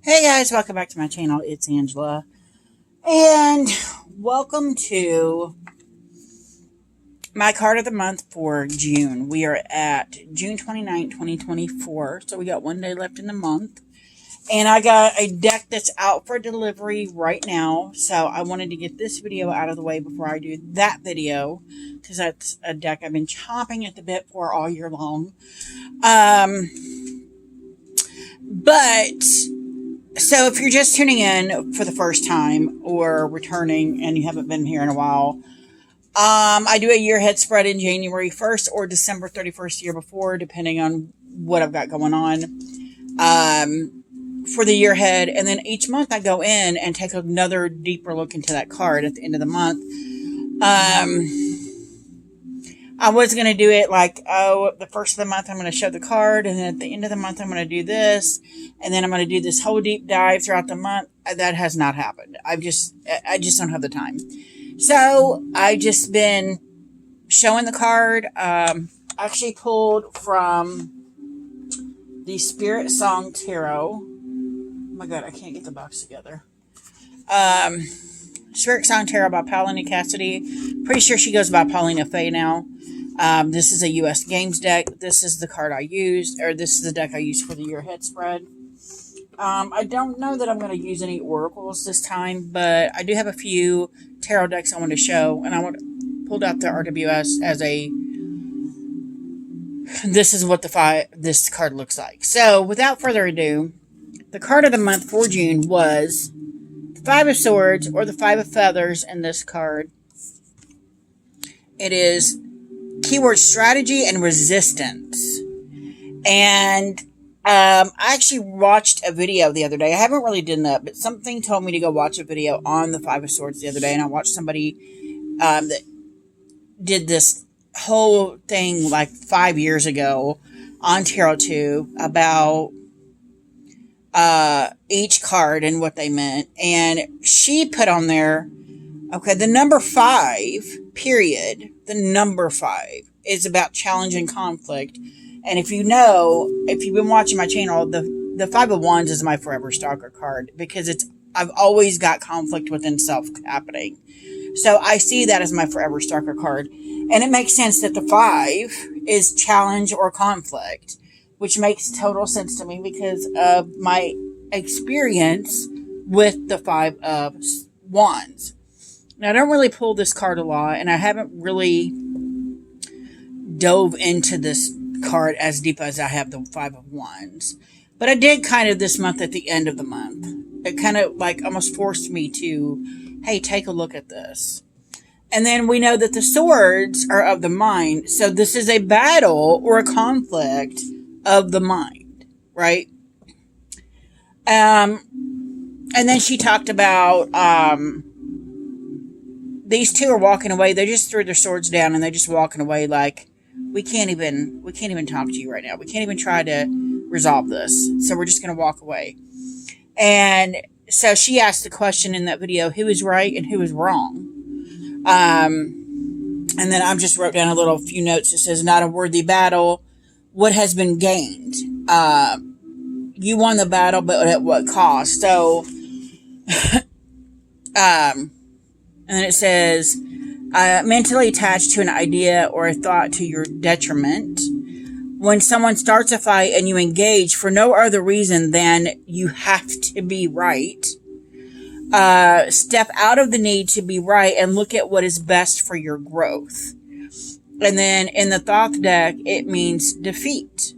Hey guys, welcome back to my channel. It's Angela. And welcome to my card of the month for June. We are at June 29th, 2024. So we got one day left in the month. And I got a deck that's out for delivery right now. So I wanted to get this video out of the way before I do that video, because that's a deck I've been chomping at the bit for all year long. But so if you're just tuning in for the first time or returning and you haven't been here in a while, I do a year head spread in January 1st or December 31st the year before, depending on what I've got going on, for the year head. And then each month I go in and take another deeper look into that card at the end of the month. I was going to do it like, the first of the month I'm going to show the card, and then at the end of the month I'm going to do this, and then I'm going to do this whole deep dive throughout the month. That has not happened. I just don't have the time. So I've just been showing the card. Actually pulled from the Spirit Song Tarot. Oh my God, I can't get the box together. Spirit Song Tarot by Paulina Cassidy. Pretty sure she goes by Paulina Faye now. This is a US Games deck. This is the card I used, or this is the deck I used for the year head spread. I don't know that I'm going to use any oracles this time, but I do have a few tarot decks I want to show, and I pulled out the RWS as a, this is what this card looks like. So without further ado, the card of the month for June was the Five of Swords, or the Five of Feathers in this card. It is keyword strategy and resistance. And I actually watched a video the other day. I haven't really done that, but something told me to go watch a video on the Five of Swords the other day, and I watched somebody that did this whole thing like 5 years ago on TarotTube about each card and what they meant. And she put on there, okay, the number 5, period, the number 5 is about challenge and conflict. And if you've been watching my channel, the Five of Wands is my Forever Stalker card, because I've always got conflict within self happening. So I see that as my Forever Stalker card. And it makes sense that the 5 is challenge or conflict, which makes total sense to me because of my experience with the Five of Wands. Now, I don't really pull this card a lot, and I haven't really dove into this card as deep as I have the Five of Wands. But I did kind of this month at the end of the month. It kind of like almost forced me to, hey, take a look at this. And then we know that the swords are of the mind. So this is a battle or a conflict of the mind, right? And then she talked about, these two are walking away. They just threw their swords down and they're just walking away like, we can't even talk to you right now. We can't even try to resolve this. So we're just going to walk away. And so she asked the question in that video, who is right and who is wrong? And then I just wrote down a few notes. It says, not a worthy battle. What has been gained? You won the battle, but at what cost? So, and then it says, mentally attached to an idea or a thought to your detriment. When someone starts a fight and you engage for no other reason than you have to be right, step out of the need to be right and look at what is best for your growth. And then in the Thoth deck, it means defeat.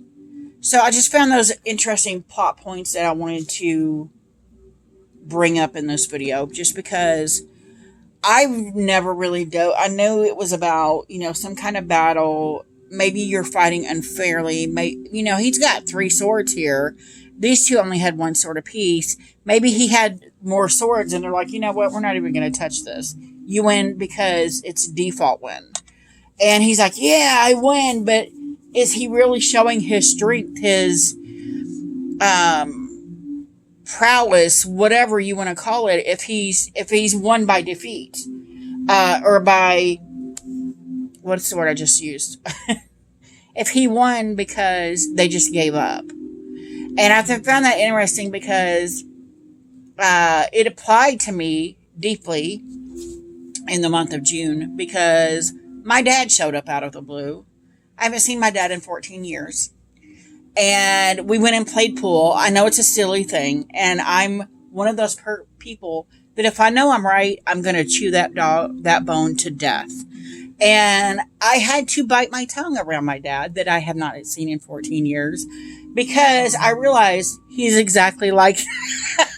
So I just found those interesting plot points that I wanted to bring up in this video, just because I've never really I know it was about, some kind of battle. Maybe you're fighting unfairly. He's got 3 swords here. These two only had 1 sword apiece. Maybe he had more swords and they're like, you know what? We're not even going to touch this. You win because it's default win. And he's like, yeah, I win. But is he really showing his strength, his prowess, whatever you want to call it, if he's won by defeat, or by, what's the word I just used? If he won because they just gave up. And I found that interesting because it applied to me deeply in the month of June because my dad showed up out of the blue. I haven't seen my dad in 14 years. And we went and played pool. I know it's a silly thing. And I'm one of those people that if I know I'm right, I'm going to chew that bone to death. And I had to bite my tongue around my dad that I have not seen in 14 years because I realized he's exactly like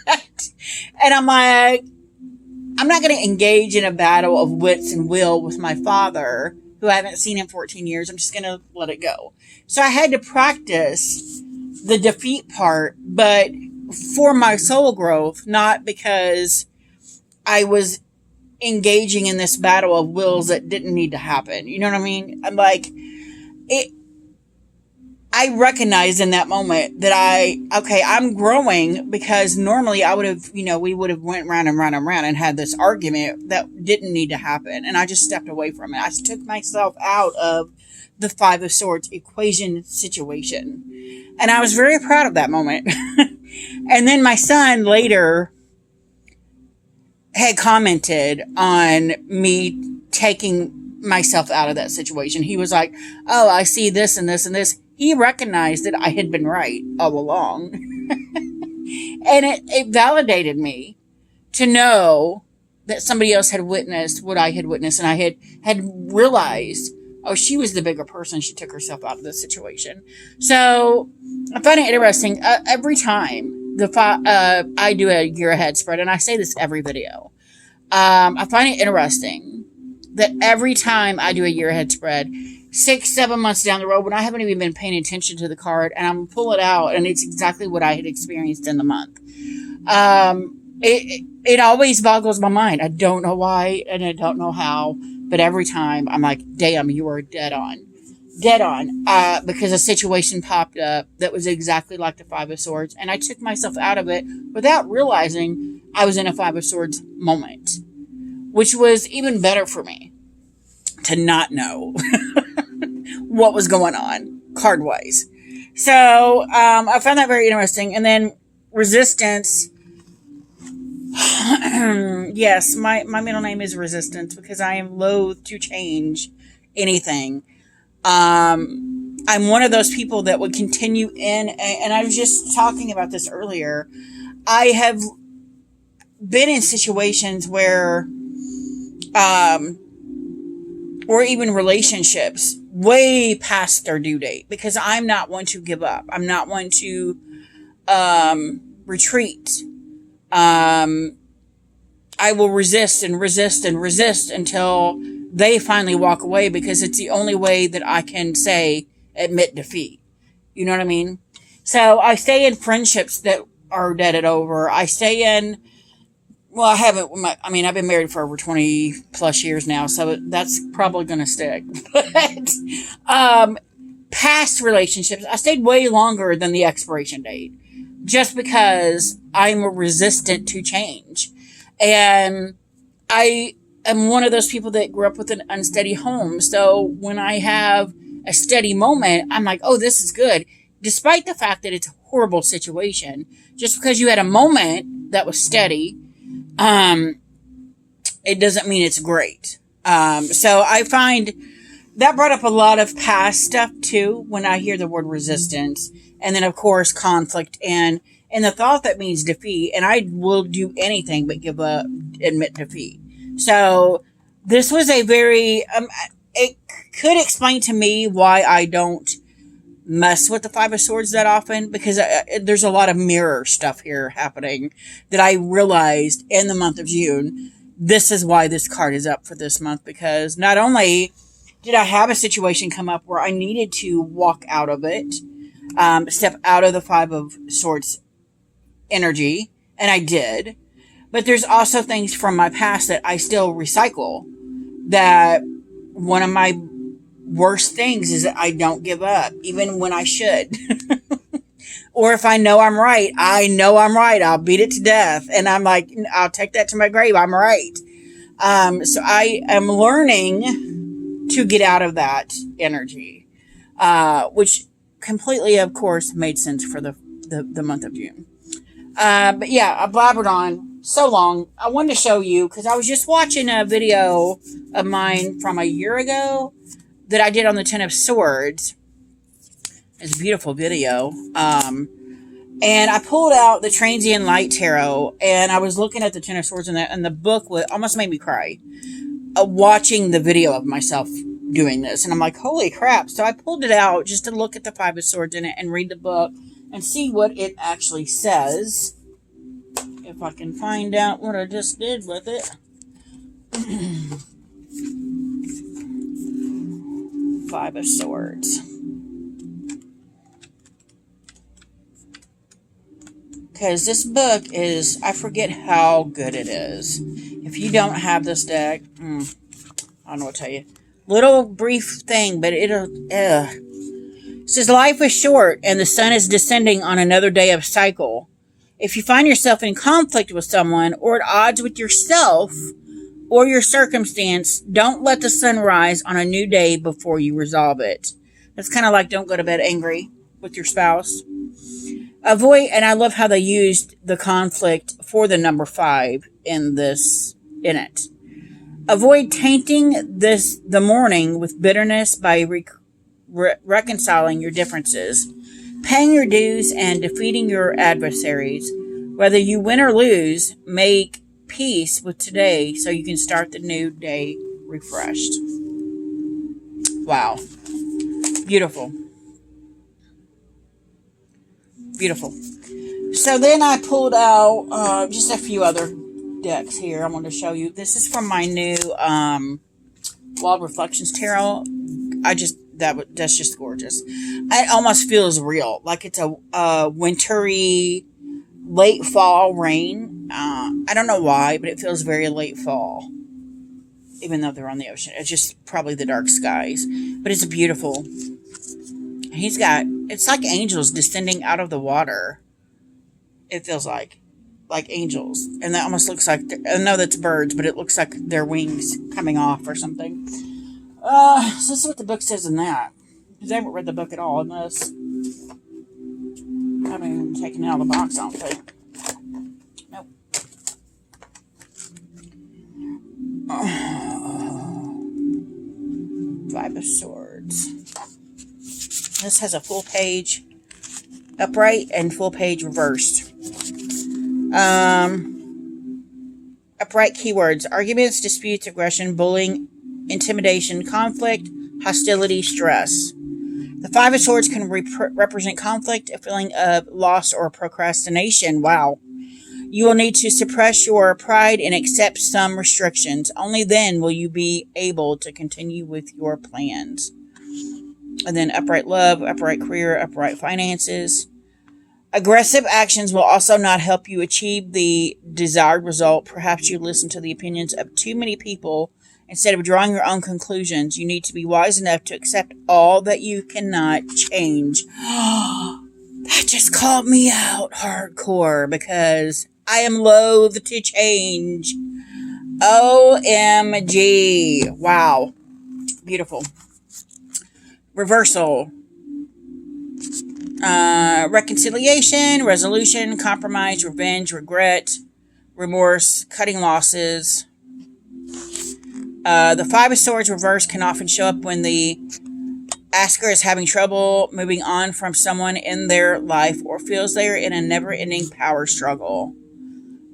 that. And I'm like, I'm not going to engage in a battle of wits and will with my father, who I haven't seen in 14 years. I'm just going to let it go. So I had to practice the defeat part, but for my soul growth, not because I was engaging in this battle of wills that didn't need to happen. You know what I mean? I'm like, I recognized in that moment that I'm growing because normally I would have, we would have went round and round and round and had this argument that didn't need to happen. And I just stepped away from it. I took myself out of the Five of Swords equation situation. And I was very proud of that moment. And then my son later had commented on me taking myself out of that situation. He was like, oh, I see this and this and this. He recognized that I had been right all along. And it validated me to know that somebody else had witnessed what I had witnessed. And I had realized, oh, she was the bigger person. She took herself out of the situation. So I find it interesting. Every time I do a year ahead spread, and I say this every video, I find it interesting that every time I do a year ahead spread, 6-7 months down the road, when I haven't even been paying attention to the card, and I'm pull it out, and it's exactly what I had experienced in the month. It always boggles my mind. I don't know why, and I don't know how, but every time I'm like, damn, you are dead on. Dead on. Because a situation popped up that was exactly like the Five of Swords, and I took myself out of it without realizing I was in a Five of Swords moment, which was even better for me to not know what was going on card-wise. So I found that very interesting. And then Resistance. Yes, my middle name is Resistance because I am loath to change anything. I'm one of those people that would continue in, and I was just talking about this earlier. I have been in situations where, or even relationships way past their due date because I'm not one to give up. I'm not one to, retreat. I will resist and resist and resist until they finally walk away because it's the only way that I can admit defeat. You know what I mean? So I stay in friendships that are deaded over. I stay in, well, I've been married for over 20 plus years now, so that's probably going to stick. But, past relationships, I stayed way longer than the expiration date just because I'm resistant to change. And I am one of those people that grew up with an unsteady home. So when I have a steady moment, I'm like, oh, this is good. Despite the fact that it's a horrible situation, just because you had a moment that was steady, it doesn't mean it's great. So I find that brought up a lot of past stuff too, when I hear the word resistance. And then of course, conflict and the thought that means defeat. And I will do anything but admit defeat. So this was a very, it could explain to me why I don't mess with the Five of Swords that often, because there's a lot of mirror stuff here happening that I realized in the month of June. This is why this card is up for this month, because not only did I have a situation come up where I needed to walk out of it, step out of the Five of Swords energy, and I did, but there's also things from my past that I still recycle. That one of my worst things is that I don't give up, even when I should. Or if I know I'm right, I'll beat it to death. And I'm like, I'll take that to my grave. I'm right. So I am learning to get out of that energy, which completely, of course, made sense for the month of June. But yeah, I blabbered on so long. I wanted to show you because I was just watching a video of mine from a year ago that I did on the Ten of Swords. It's a beautiful video. And I pulled out the Transient Light Tarot, and I was looking at the Ten of Swords, and the book almost made me cry. Watching the video of myself doing this, and I'm like, holy crap. So I pulled it out just to look at the Five of Swords in it and read the book and see what it actually says. If I can find out what I just did with it. Five of Swords. Because this book is, I forget how good it is. If you don't have this deck, I don't know what to tell you. Little brief thing, but it says life is short and the sun is descending on another day of cycle. If you find yourself in conflict with someone or at odds with yourself or your circumstance, don't let the sun rise on a new day before you resolve it. That's kind of like don't go to bed angry with your spouse. Avoid, and I love how they used the conflict for the number 5 in it. Avoid tainting the morning with bitterness by reconciling your differences, paying your dues, and defeating your adversaries. Whether you win or lose, make peace with today so you can start the new day refreshed. Wow. Beautiful. Beautiful. So then I pulled out just a few other decks here I want to show you. This is from my new Wild Reflections Tarot. That's just gorgeous. It almost feels real, like it's a wintry late fall rain. I don't know why, but it feels very late fall, even though they're on the ocean. It's just probably the dark skies, but it's beautiful. It's like angels descending out of the water. It feels like angels. And that almost looks like, I know that's birds, but it looks like their wings coming off or something. So this is what the book says in that. Because I haven't read the book at all in this. I haven't even taken it out of the box, I don't think. Nope. Five of Swords. This has a full page upright and full page reversed. Upright keywords: arguments, disputes, aggression, bullying, intimidation, conflict, hostility, stress. The Five of Swords can represent conflict, a feeling of loss, or procrastination. Wow. You will need to suppress your pride and accept some restrictions. Only then will you be able to continue with your plans. And then upright love, upright career, upright finances. Aggressive actions will also not help you achieve the desired result. Perhaps you listen to the opinions of too many people instead of drawing your own conclusions. You need to be wise enough to accept all that you cannot change. That just called me out hardcore because I am loath to change. OMG. Wow. Beautiful. Reversal. Reconciliation, resolution, compromise, revenge, regret, remorse, cutting losses. The Five of Swords reverse can often show up when the asker is having trouble moving on from someone in their life or feels they are in a never-ending power struggle.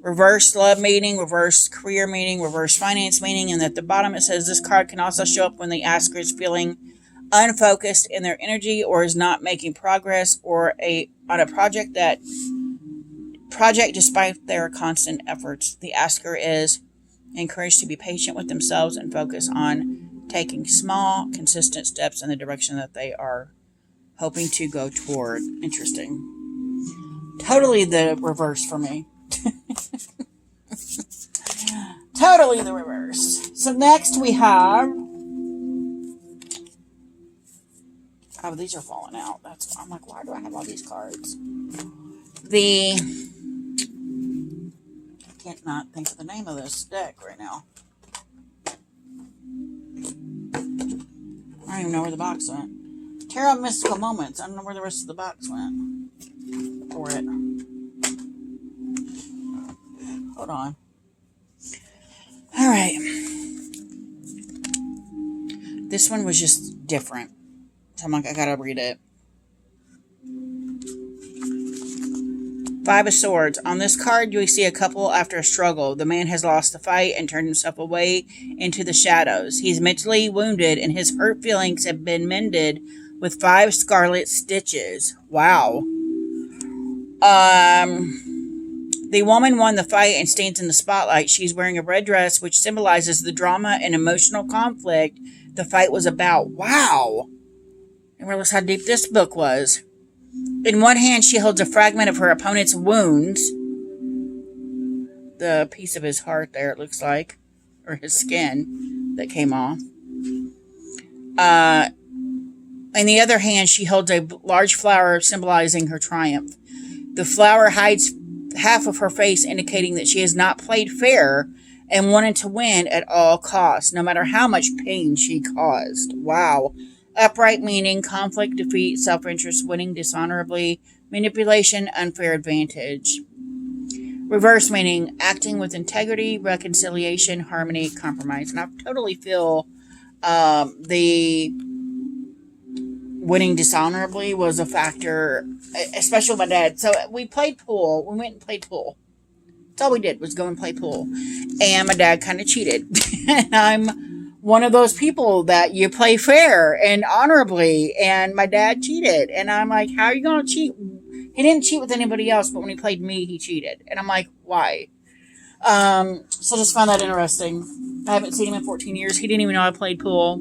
Reverse love meaning, reverse career meaning, reverse finance meaning, and at the bottom it says this card can also show up when the asker is feeling unfocused in their energy or is not making progress on a project despite their constant efforts. The asker is encouraged to be patient with themselves and focus on taking small, consistent steps in the direction that they are hoping to go toward. Interesting. Totally the reverse for me. Totally the reverse. So next we have... Oh, these are falling out. I'm like, why do I have all these cards? I can't not think of the name of this deck right now. I don't even know where the box went. Tarot Mystical Moments. I don't know where the rest of the box went for it. Hold on. All right. This one was just different. So I'm like, I gotta read it. Five of Swords. On this card, you see a couple after a struggle. The man has lost the fight and turned himself away into the shadows. He's mentally wounded, and his hurt feelings have been mended with 5 scarlet stitches. Wow. The woman won the fight and stands in the spotlight. She's wearing a red dress, which symbolizes the drama and emotional conflict the fight was about. Wow. I didn't realize how deep this book was. In one hand, she holds a fragment of her opponent's wounds. The piece of his heart there, it looks like. Or his skin that came off. In the other hand, she holds a large flower symbolizing her triumph. The flower hides half of her face, indicating that she has not played fair and wanted to win at all costs, no matter how much pain she caused. Wow. Upright meaning conflict, defeat, self-interest, winning dishonorably, manipulation, unfair advantage. Reverse meaning acting with integrity, reconciliation, harmony, compromise. And I totally feel the winning dishonorably was a factor, especially with my dad. So we played pool. We went and played pool. That's all we did was go and play pool. And my dad kind of cheated. And I'm one of those people that you play fair and honorably, and my dad cheated. And I'm like, how are you going to cheat? He didn't cheat with anybody else, but when he played me, he cheated. And I'm like, why? So just found that interesting. I haven't seen him in 14 years. He didn't even know I played pool,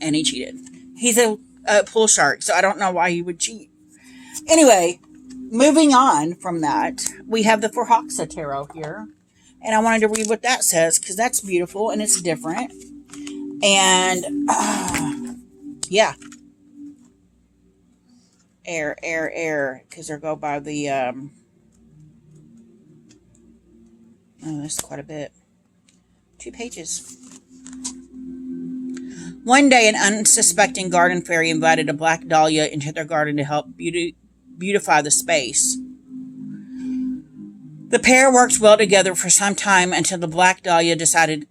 and he cheated. He's a pool shark, so I don't know why he would cheat. Anyway, moving on from that, we have the Forhaxa Tarot here. And I wanted to read what that says, because that's beautiful and it's different. And, yeah. Air. Because they go by the, oh, that's quite a bit. 2 pages. One day, an unsuspecting garden fairy invited a black dahlia into their garden to help beautify the space. The pair worked well together for some time until the black dahlia decided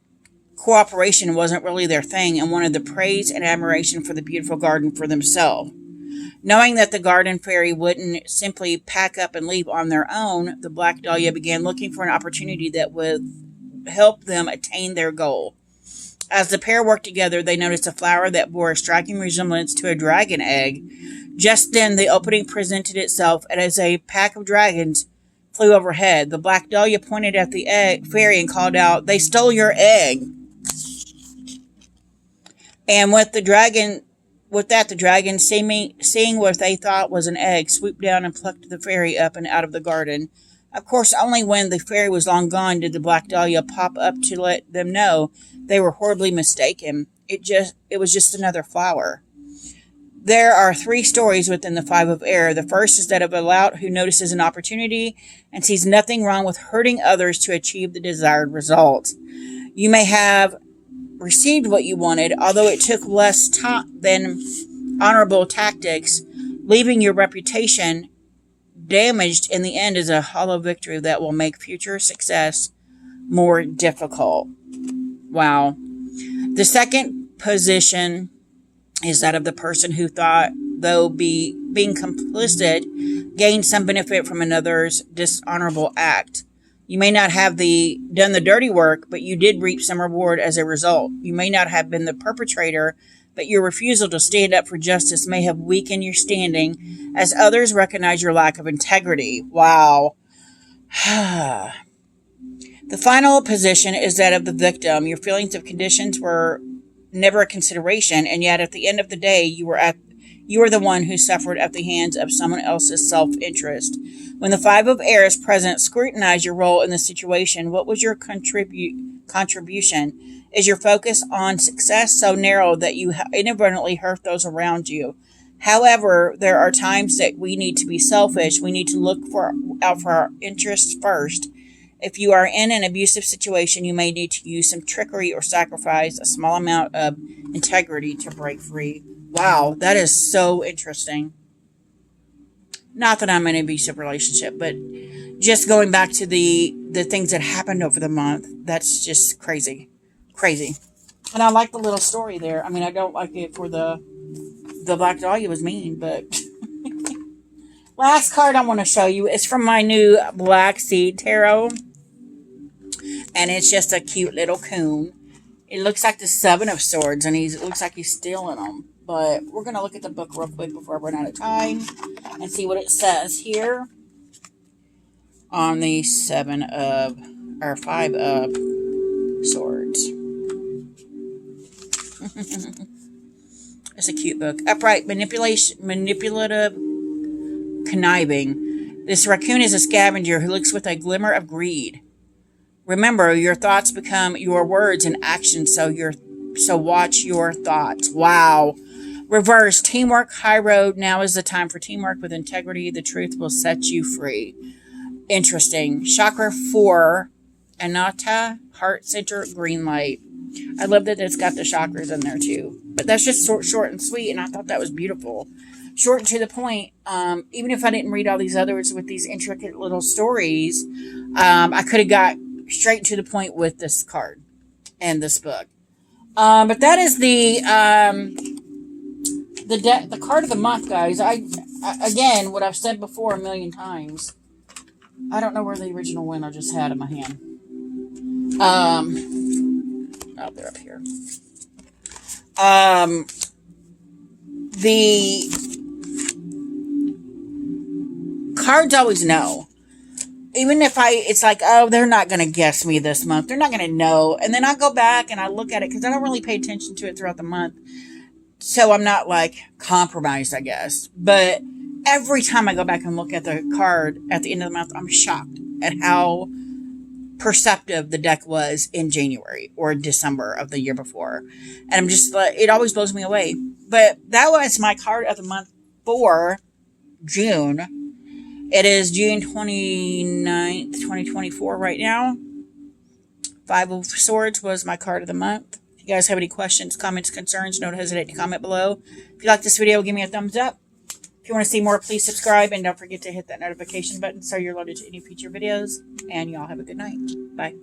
cooperation wasn't really their thing and wanted the praise and admiration for the beautiful garden for themselves. Knowing that the garden fairy wouldn't simply pack up and leave on their own, the black dahlia began looking for an opportunity that would help them attain their goal. As the pair worked together, they noticed a flower that bore a striking resemblance to a dragon egg. Just then, the opening presented itself, and as a pack of dragons flew overhead, the black dahlia pointed at the fairy and called out, "They stole your egg!" And with the dragon, seeing what they thought was an egg, swooped down and plucked the fairy up and out of the garden. Of course, only when the fairy was long gone did the black dahlia pop up to let them know they were horribly mistaken. It was just another flower. There are 3 stories within the 5 of Air. The first is that of a lout who notices an opportunity and sees nothing wrong with hurting others to achieve the desired result. You may have received what you wanted, although it took less time than honorable tactics. Leaving your reputation damaged in the end is a hollow victory that will make future success more difficult. Wow. The second position is that of the person who thought, though being complicit, gained some benefit from another's dishonorable act. You may not have done the dirty work, but you did reap some reward as a result. You may not have been the perpetrator, but your refusal to stand up for justice may have weakened your standing as others recognize your lack of integrity. Wow. The final position is that of the victim. Your feelings of conditions were never a consideration, and yet at the end of the day, you were the one who suffered at the hands of someone else's self-interest. When the 5 of Air is present, scrutinize your role in the situation. What was your contribution? Is your focus on success so narrow that you inadvertently hurt those around you? However, there are times that we need to be selfish. We need to look out for our interests first. If you are in an abusive situation, you may need to use some trickery or sacrifice a small amount of integrity to break free. Wow, that is so interesting. Not that I'm in an abusive relationship, but just going back to the the things that happened over the month. That's just crazy. Crazy. And I like the little story there. I mean, I don't like it for the Black Dahlia was mean, but last card I want to show you is from my new Black Seed Tarot. And it's just a cute little coon. It looks like the Seven of Swords, and it looks like he's stealing them. But we're going to look at the book real quick before I run out of time and see what it says here on the Five of Swords. It's a cute book. Upright, manipulative, conniving. This raccoon is a scavenger who looks with a glimmer of greed. Remember, your thoughts become your words and actions, so watch your thoughts. Wow. Reverse, teamwork, high road. Now is the time for teamwork with integrity. The truth will set you free. Interesting. Chakra 4, Anatta, heart center, green light. I love that it's got the chakras in there too. But that's just short and sweet, and I thought that was beautiful. Short and to the point. Even if I didn't read all these others with these intricate little stories, I could have got straight to the point with this card and this book. But that is the card of the month, guys. Again, what I've said before a million times. I don't know where the original one I just had in my hand. Oh, they're up here. The cards always know. Even if it's like, oh, they're not going to guess me this month. They're not going to know. And then I go back and I look at it because I don't really pay attention to it throughout the month. So I'm not like compromised, I guess. But every time I go back and look at the card at the end of the month, I'm shocked at how perceptive the deck was in January or December of the year before. And I'm just like, it always blows me away. But that was my card of the month for June. It is June 29th, 2024 right now. Five of Swords was my card of the month. If you guys have any questions, comments, concerns, don't hesitate to comment below. If you like this video, give me a thumbs up. If you want to see more, please subscribe. And don't forget to hit that notification button so you're alerted to any future videos. And y'all have a good night. Bye.